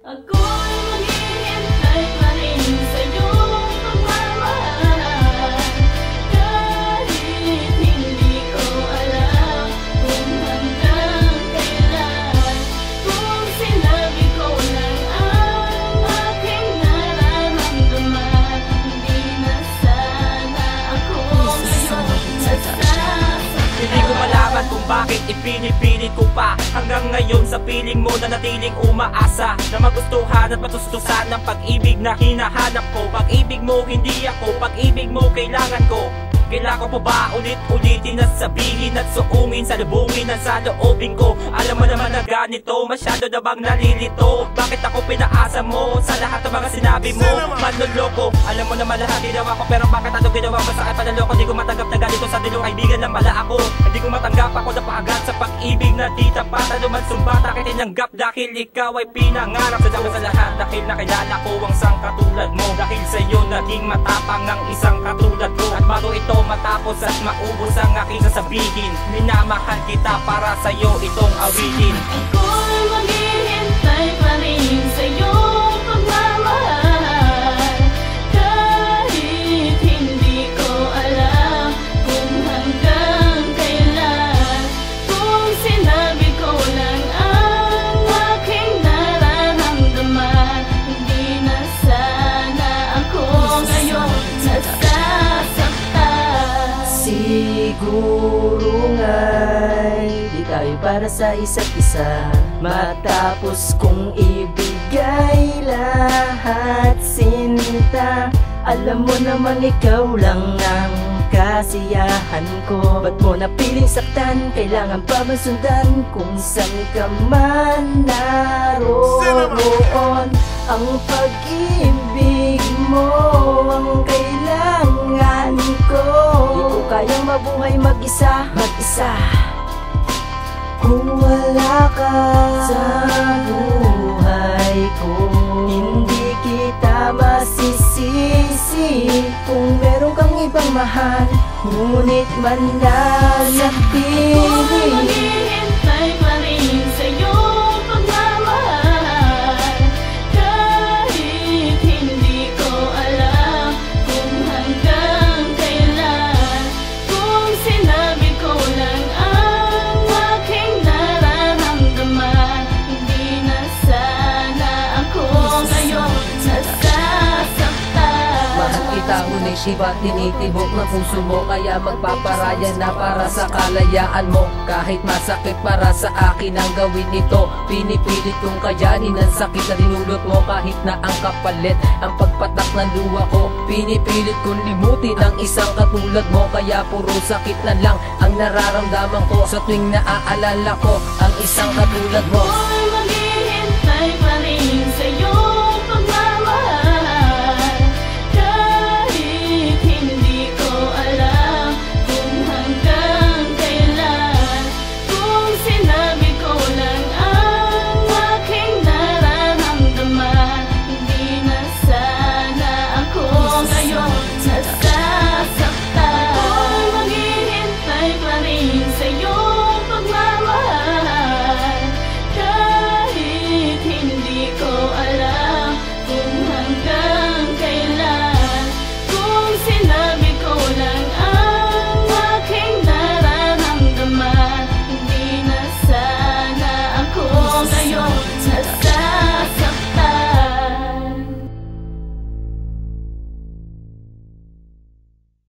Ako'y maghihintay pa rin sa iyong pagmamahal, kahit hindi ko alam kung hanggang kailan. Kung sinabi ko lang ang aking nararamdaman, hindi na sana ako ngayon nasasaktan. Hindi ko malaman kung bakit ipinipilit ko pa hanggang ngayon sa piling mo na natiling umaasa na magustuhan at matustusan ng pag-ibig na hinahanap ko. Pag-ibig mo hindi ako, pag-ibig mo kailangan ko. Kailangan ko pa ba ulit-ulitin at sabihin at suungin sa lubungin at sa loobin ko? Alam mo naman na ganito, masyado na bang nalilito? Bakit ako pinaasa mo sa lahat ng mga sinabi mo? Manloloko, alam mo naman lahat ginawa ko, pero bakit ano ginawa mo sa akin panaloko? Hindi ko matanggap na ganito sa dilong kaibigan lang pala ako. Hindi ko matanggap ako na pahagat sa pag-ibig na di tapat. Ano man sumbat akin tinanggap dahil ikaw ay pinangarap sa dapat sa lahat. Dahil nakilala ko ang isang katulad mo, dahil sa'yo naging matapang ang isang katulad ko. At bago ito matapos at maubos ang aking sasabihin, minamahal kita, para sa'yo itong awitin. Ako'y maghihintay pa rin sa iyong pagmamahal, kahit hindi ko alam kung hanggang kailan. Kung sinabi ko lang ang aking nararamdaman, hindi na sana ako ngayon nasasaktan. Siguro nga'y di tayo para sa isa't isa, matapos kong ibigay lahat sinta. Alam mo naman ikaw lang ang kasiyahan ko. Ba't mo napiling saktan? Kailangan pa ba sundan kung saan ka man naroon? Ang pag-ibig mo ang kailangan ko. Di ko kayang mabuhay mag-isa, mag-isa kung wala ka sa buhay ko. Hindi kita masisisi kung meron kang ibang mahal, ngunit mananatili. Ako'y maghihintay pa rin sa iyong pagmamahal, kahit hindi ko alam kung hanggang kailan. Kung sinabi ko lang ang aking nararamdaman, hindi na sana ako ngayon nasasaktan. Mahal kita ngunit di ba't tinitibok ng puso mo? Kaya magpaparaya na para sa kalayaan mo. Kahit masakit para sa akin ang gawin ito, pinipilit kong kayanin ang sakit na dinulot mo. Kahit na ang kapalit ang pagpatak ng luha ko, pinipilit kong limutin ang isang katulad mo. Kaya puro sakit na lang ang nararamdaman ko sa tuwing naaalala ko ang isang katulad mo.